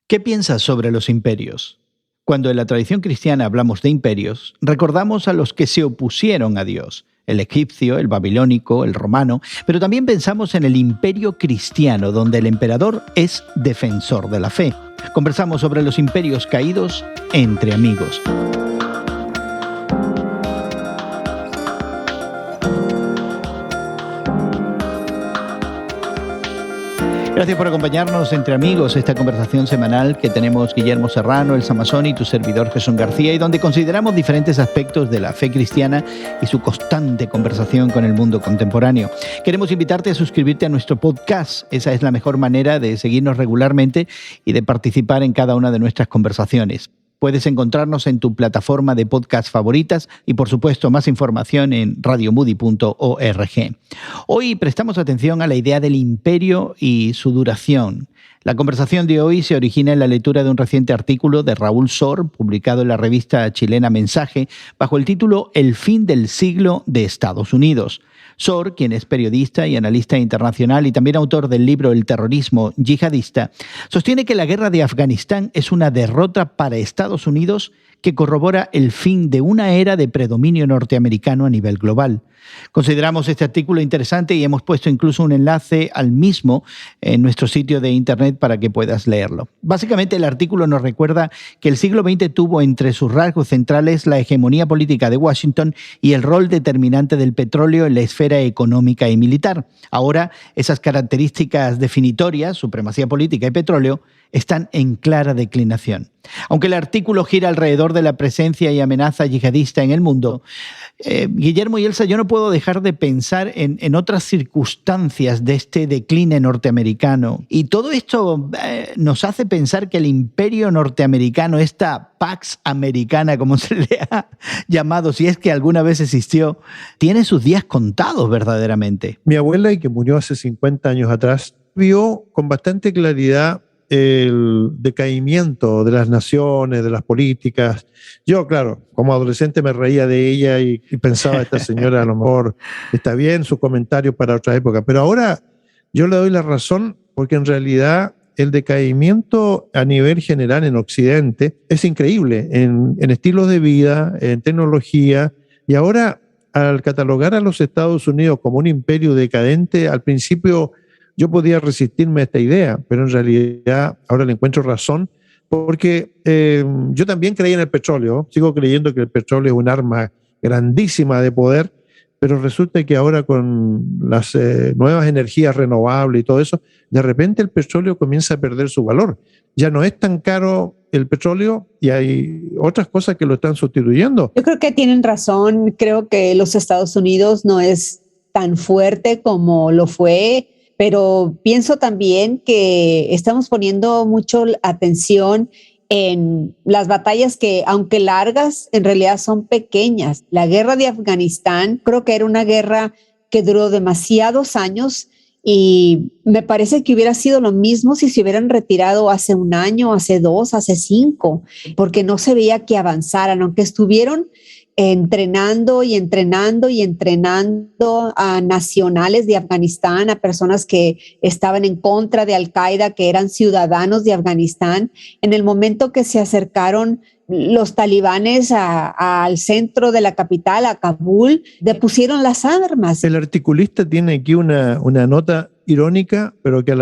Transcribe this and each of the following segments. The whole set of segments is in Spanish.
¿Qué piensas sobre los imperios? Cuando en la tradición cristiana hablamos de imperios, recordamos a los que se opusieron a Dios, el egipcio, el babilónico, el romano, pero también pensamos en el imperio cristiano, donde el emperador es defensor de la fe. Conversamos sobre los imperios caídos entre amigos. Gracias por acompañarnos entre amigos, esta conversación semanal que tenemos Guillermo Serrano, el Samazón y tu servidor Jesús García, y donde consideramos diferentes aspectos de la fe cristiana y su constante conversación con el mundo contemporáneo. Queremos invitarte a suscribirte a nuestro podcast. Esa es la mejor manera de seguirnos regularmente y de participar en cada una de nuestras conversaciones. Puedes encontrarnos en tu plataforma de podcast favoritas y, por supuesto, más información en radiomoody.org. Hoy prestamos atención a la idea del imperio y su duración. La conversación de hoy se origina en la lectura de un reciente artículo de Raúl Sor, publicado en la revista chilena Mensaje, bajo el título El fin del siglo de Estados Unidos. Sor, quien es periodista y analista internacional y también autor del libro El terrorismo yihadista, sostiene que la guerra de Afganistán es una derrota para Estados Unidos que corrobora el fin de una era de predominio norteamericano a nivel global. Consideramos este artículo interesante y hemos puesto incluso un enlace al mismo en nuestro sitio de internet para que puedas leerlo. Básicamente, el artículo nos recuerda que el siglo XX tuvo entre sus rasgos centrales la hegemonía política de Washington y el rol determinante del petróleo en la esfera económica y militar. Ahora, esas características definitorias, supremacía política y petróleo, están en clara declinación. Aunque el artículo gira alrededor de la presencia y amenaza yihadista en el mundo, Guillermo y Elsa, yo no puedo dejar de pensar en otras circunstancias de este decline norteamericano. Y todo esto nos hace pensar que el imperio norteamericano, esta Pax Americana, como se le ha llamado, si es que alguna vez existió, tiene sus días contados verdaderamente. Mi abuela, y que murió hace 50 años atrás, vio con bastante claridad el decaimiento de las naciones, de las políticas. Yo, claro, como adolescente me reía de ella y pensaba, esta señora a lo mejor está bien, sus comentarios para otra época, pero ahora yo le doy la razón porque en realidad el decaimiento a nivel general en Occidente es increíble en estilos de vida, en tecnología, y ahora al catalogar a los Estados Unidos como un imperio decadente, al principio yo podía resistirme a esta idea, pero en realidad ahora le encuentro razón, porque yo también creía en el petróleo, sigo creyendo que el petróleo es un arma grandísima de poder, pero resulta que ahora con las nuevas energías renovables y todo eso, de repente el petróleo comienza a perder su valor. Ya no es tan caro el petróleo y hay otras cosas que lo están sustituyendo. Yo creo que tienen razón, creo que los Estados Unidos no es tan fuerte como lo fue, pero pienso también que estamos poniendo mucho atención en las batallas que, aunque largas, en realidad son pequeñas. La guerra de Afganistán creo que era una guerra que duró demasiados años y me parece que hubiera sido lo mismo si se hubieran retirado hace un año, hace 2, hace 5, porque no se veía que avanzaran, aunque estuvieron entrenando y entrenando y entrenando a nacionales de Afganistán, a personas que estaban en contra de Al-Qaeda, que eran ciudadanos de Afganistán. En el momento que se acercaron los talibanes al centro de la capital, a Kabul, depusieron las armas. El articulista tiene aquí una nota irónica, pero que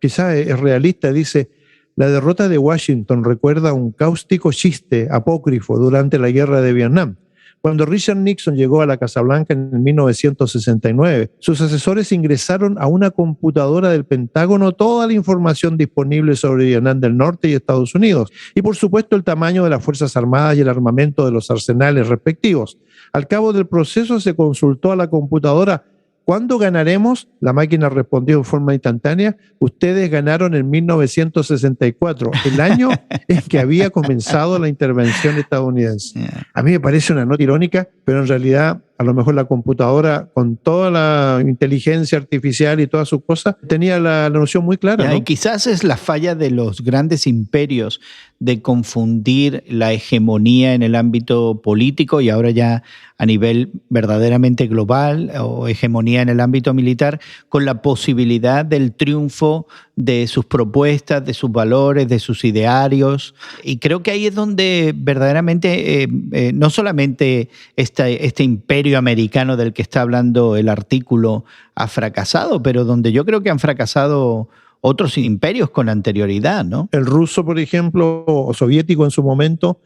quizá es realista. Dice: la derrota de Washington recuerda un cáustico chiste apócrifo durante la guerra de Vietnam. Cuando Richard Nixon llegó a la Casa Blanca en 1969, sus asesores ingresaron a una computadora del Pentágono toda la información disponible sobre Vietnam del Norte y Estados Unidos, y por supuesto el tamaño de las Fuerzas Armadas y el armamento de los arsenales respectivos. Al cabo del proceso se consultó a la computadora: ¿cuándo ganaremos? La máquina respondió en forma instantánea: ustedes ganaron en 1964, el año en que había comenzado la intervención estadounidense. A mí me parece una nota irónica, pero en realidad a lo mejor la computadora, con toda la inteligencia artificial y todas sus cosas, tenía la noción muy clara, ¿no? Y quizás es la falla de los grandes imperios de confundir la hegemonía en el ámbito político y ahora ya a nivel verdaderamente global, o hegemonía en el ámbito militar, con la posibilidad del triunfo de sus propuestas, de sus valores, de sus idearios. Y creo que ahí es donde verdaderamente no solamente este imperio americano del que está hablando el artículo ha fracasado, pero donde yo creo que han fracasado otros imperios con anterioridad, ¿no? El ruso, por ejemplo, o soviético en su momento,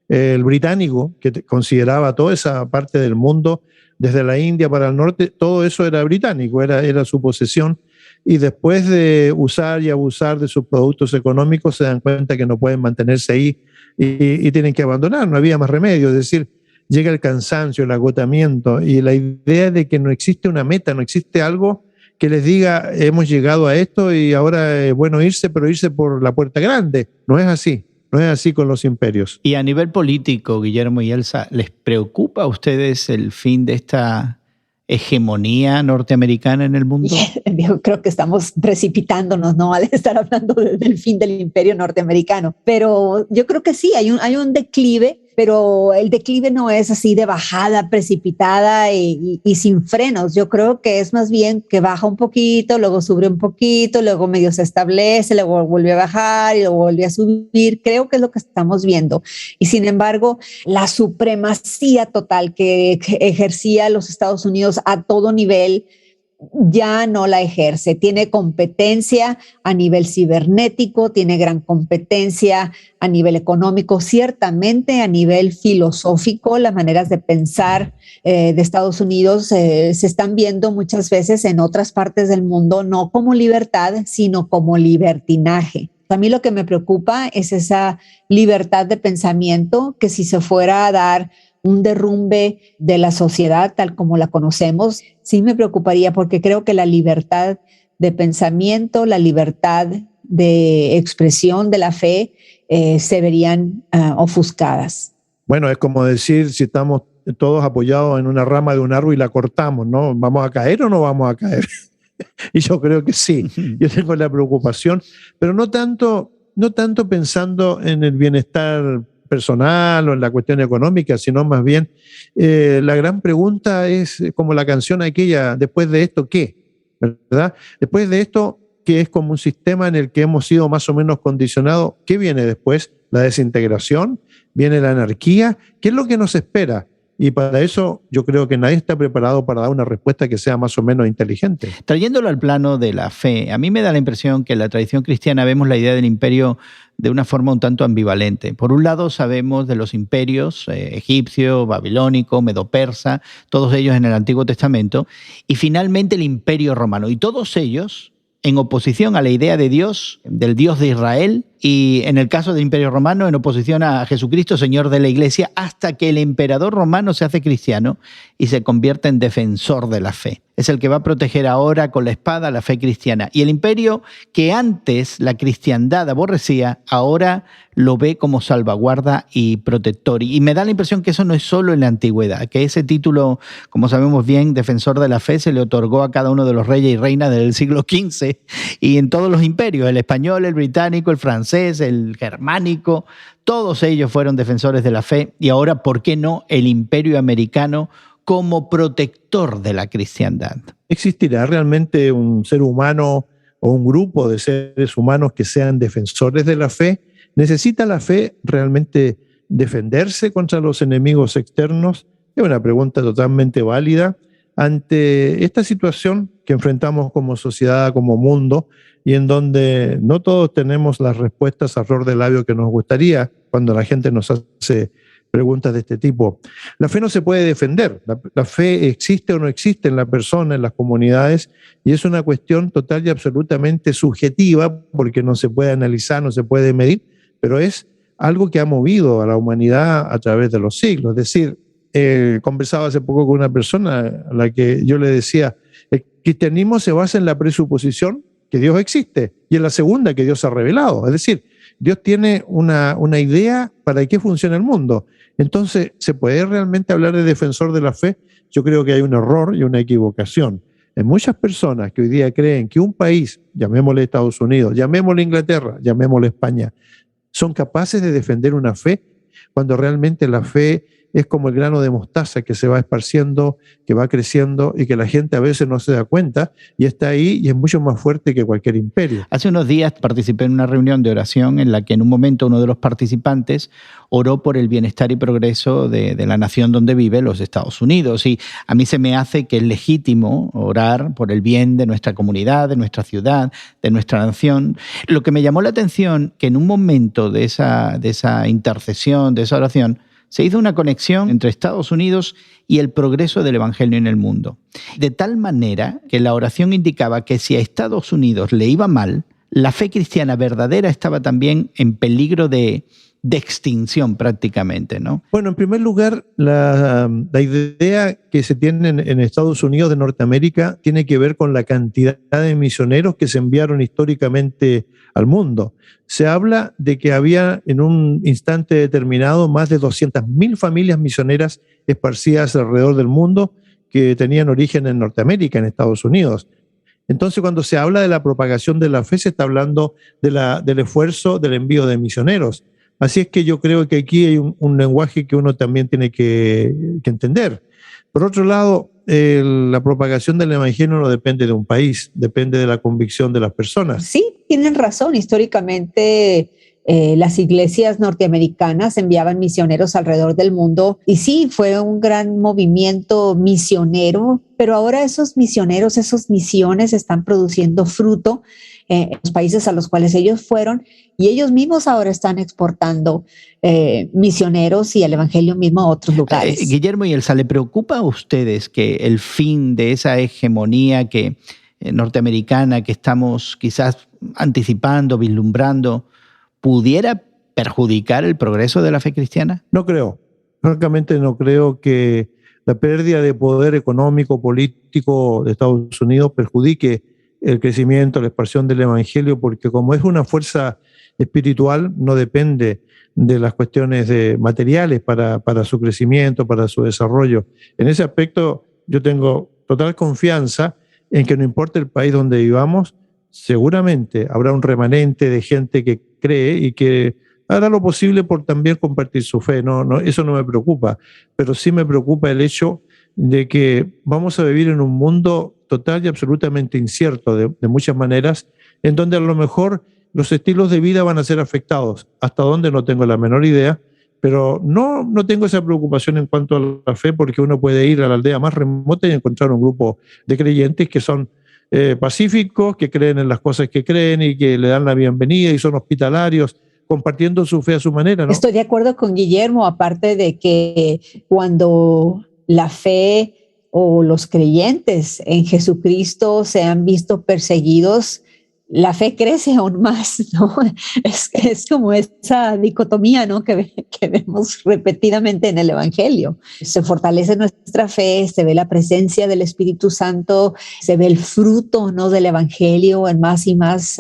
el británico, que consideraba toda esa parte del mundo, desde la India para el norte, todo eso era británico, era su posesión. Y después de usar y abusar de sus productos económicos, se dan cuenta que no pueden mantenerse ahí y tienen que abandonar, no había más remedio. Es decir, llega el cansancio, el agotamiento y la idea de que no existe una meta, no existe algo que les diga, hemos llegado a esto y ahora es bueno irse, pero irse por la puerta grande. No es así. No es así con los imperios. Y a nivel político, Guillermo y Elsa, ¿les preocupa a ustedes el fin de esta hegemonía norteamericana en el mundo? Yo creo que estamos precipitándonos, ¿no? Al estar hablando del fin del imperio norteamericano. Pero yo creo que sí, hay un declive, pero el declive no es así de bajada precipitada y sin frenos. Yo creo que es más bien que baja un poquito, luego sube un poquito, luego medio se establece, luego vuelve a bajar y luego vuelve a subir. Creo que es lo que estamos viendo. Y sin embargo, la supremacía total que ejercía los Estados Unidos a todo nivel ya no la ejerce. Tiene competencia a nivel cibernético, tiene gran competencia a nivel económico, ciertamente a nivel filosófico. Las maneras de pensar de Estados Unidos se están viendo muchas veces en otras partes del mundo no como libertad, sino como libertinaje. A mí lo que me preocupa es esa libertad de pensamiento que si se fuera a dar un derrumbe de la sociedad tal como la conocemos, sí me preocuparía porque creo que la libertad de pensamiento, la libertad de expresión de la fe se verían ofuscadas. Bueno, es como decir, si estamos todos apoyados en una rama de un árbol y la cortamos, ¿no? ¿Vamos a caer o no vamos a caer? Y yo creo que sí. Yo tengo la preocupación, pero no tanto pensando en el bienestar personal o en la cuestión económica, sino más bien la gran pregunta es como la canción aquella, después de esto, ¿qué? ¿Verdad? Después de esto, que es como un sistema en el que hemos sido más o menos condicionados, ¿qué viene después? ¿La desintegración? ¿Viene la anarquía? ¿Qué es lo que nos espera? Y para eso yo creo que nadie está preparado para dar una respuesta que sea más o menos inteligente. Trayéndolo al plano de la fe, a mí me da la impresión que en la tradición cristiana vemos la idea del imperio de una forma un tanto ambivalente. Por un lado sabemos de los imperios egipcio, babilónico, medo-persa, todos ellos en el Antiguo Testamento, y finalmente el imperio romano. Y todos ellos en oposición a la idea de Dios, del Dios de Israel, y en el caso del Imperio Romano, en oposición a Jesucristo, Señor de la Iglesia, hasta que el emperador romano se hace cristiano y se convierte en defensor de la fe. Es el que va a proteger ahora con la espada la fe cristiana. Y el imperio que antes la cristiandad aborrecía, ahora lo ve como salvaguarda y protector. Y me da la impresión que eso no es solo en la antigüedad, que ese título, como sabemos bien, defensor de la fe, se le otorgó a cada uno de los reyes y reinas del siglo XV y en todos los imperios, el español, el británico, el francés, el germánico, todos ellos fueron defensores de la fe. Y ahora, ¿por qué no el imperio americano como protector de la cristiandad? ¿Existirá realmente un ser humano o un grupo de seres humanos que sean defensores de la fe? ¿Necesita la fe realmente defenderse contra los enemigos externos? Es una pregunta totalmente válida ante esta situación que enfrentamos como sociedad, como mundo, y en donde no todos tenemos las respuestas a flor de labio que nos gustaría cuando la gente nos hace preguntas de este tipo. La fe no se puede defender. La fe existe o no existe en la persona, en las comunidades, y es una cuestión total y absolutamente subjetiva porque no se puede analizar, no se puede medir, pero es algo que ha movido a la humanidad a través de los siglos. Es decir, conversaba hace poco con una persona a la que yo le decía, el cristianismo se basa en la presuposición que Dios existe y en la segunda que Dios ha revelado. Es decir, Dios tiene una idea para qué funciona el mundo. Entonces, ¿se puede realmente hablar de defensor de la fe? Yo creo que hay un error y una equivocación. En muchas personas que hoy día creen que un país, llamémosle Estados Unidos, llamémosle Inglaterra, llamémosle España, son capaces de defender una fe cuando realmente la fe es como el grano de mostaza que se va esparciendo, que va creciendo y que la gente a veces no se da cuenta y está ahí y es mucho más fuerte que cualquier imperio. Hace unos días participé en una reunión de oración en la que en un momento uno de los participantes oró por el bienestar y progreso de la nación donde vive, los Estados Unidos. Y a mí se me hace que es legítimo orar por el bien de nuestra comunidad, de nuestra ciudad, de nuestra nación. Lo que me llamó la atención, que en un momento de esa intercesión, de esa oración, se hizo una conexión entre Estados Unidos y el progreso del Evangelio en el mundo. De tal manera que la oración indicaba que si a Estados Unidos le iba mal, la fe cristiana verdadera estaba también en peligro de extinción prácticamente, ¿no? Bueno, en primer lugar, la idea que se tiene en Estados Unidos de Norteamérica tiene que ver con la cantidad de misioneros que se enviaron históricamente al mundo. Se habla de que había en un instante determinado más de 200.000 familias misioneras esparcidas alrededor del mundo que tenían origen en Norteamérica, en Estados Unidos. Entonces, cuando se habla de la propagación de la fe, se está hablando del esfuerzo del envío de misioneros. Así es que yo creo que aquí hay un lenguaje que uno también tiene que entender. Por otro lado, la propagación del evangelio no depende de un país, depende de la convicción de las personas. Sí, tienen razón. Históricamente, las iglesias norteamericanas enviaban misioneros alrededor del mundo y sí, fue un gran movimiento misionero, pero ahora esos misioneros, esas misiones están produciendo fruto en los países a los cuales ellos fueron y ellos mismos ahora están exportando misioneros y el evangelio mismo a otros lugares. Guillermo y Elsa, ¿le preocupa a ustedes que el fin de esa hegemonía norteamericana que estamos quizás anticipando, vislumbrando, pudiera perjudicar el progreso de la fe cristiana? No creo. Francamente no creo que la pérdida de poder económico, político de Estados Unidos perjudique el crecimiento, la expansión del evangelio, porque como es una fuerza espiritual, no depende de las cuestiones materiales para su crecimiento, para su desarrollo. En ese aspecto yo tengo total confianza en que no importa el país donde vivamos, seguramente habrá un remanente de gente que cree y que hará lo posible por también compartir su fe. No, eso no me preocupa, pero sí me preocupa el hecho de que vamos a vivir en un mundo total y absolutamente incierto de muchas maneras, en donde a lo mejor los estilos de vida van a ser afectados. Hasta dónde no tengo la menor idea, pero no tengo esa preocupación en cuanto a la fe, porque uno puede ir a la aldea más remota y encontrar un grupo de creyentes que son pacíficos, que creen en las cosas que creen y que le dan la bienvenida y son hospitalarios, compartiendo su fe a su manera, ¿no? Estoy de acuerdo con Guillermo, aparte de que cuando la fe o los creyentes en Jesucristo se han visto perseguidos, la fe crece aún más, ¿no? Es como esa dicotomía, ¿no? que vemos repetidamente en el Evangelio. Se fortalece nuestra fe, se ve la presencia del Espíritu Santo, se ve el fruto, ¿no? del Evangelio en más y más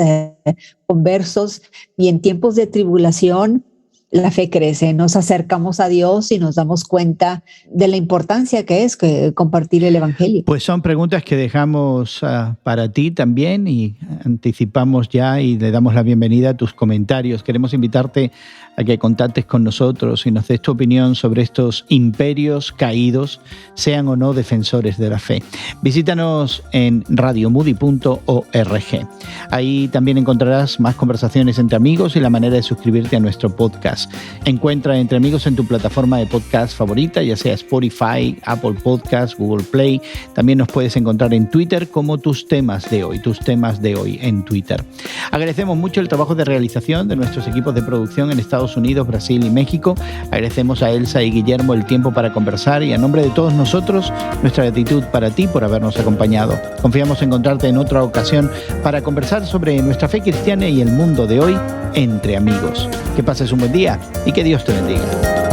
conversos, y en tiempos de tribulación la fe crece, nos acercamos a Dios y nos damos cuenta de la importancia que es compartir el Evangelio. Pues son preguntas que dejamos para ti también y anticipamos ya y le damos la bienvenida a tus comentarios. Queremos invitarte a que contactes con nosotros y nos des tu opinión sobre estos imperios caídos, sean o no defensores de la fe. Visítanos en radiomoody.org. Ahí también encontrarás más conversaciones entre amigos y la manera de suscribirte a nuestro podcast. Encuentra Entre Amigos en tu plataforma de podcast favorita, ya sea Spotify, Apple Podcasts, Google Play. También nos puedes encontrar en Twitter como tus temas de hoy en Twitter. Agradecemos mucho el trabajo de realización de nuestros equipos de producción en Estados Unidos, Brasil y México. Agradecemos a Elsa y Guillermo el tiempo para conversar y a nombre de todos nosotros, nuestra gratitud para ti por habernos acompañado. Confiamos en encontrarte en otra ocasión para conversar sobre nuestra fe cristiana y el mundo de hoy entre amigos. Que pases un buen día y que Dios te bendiga.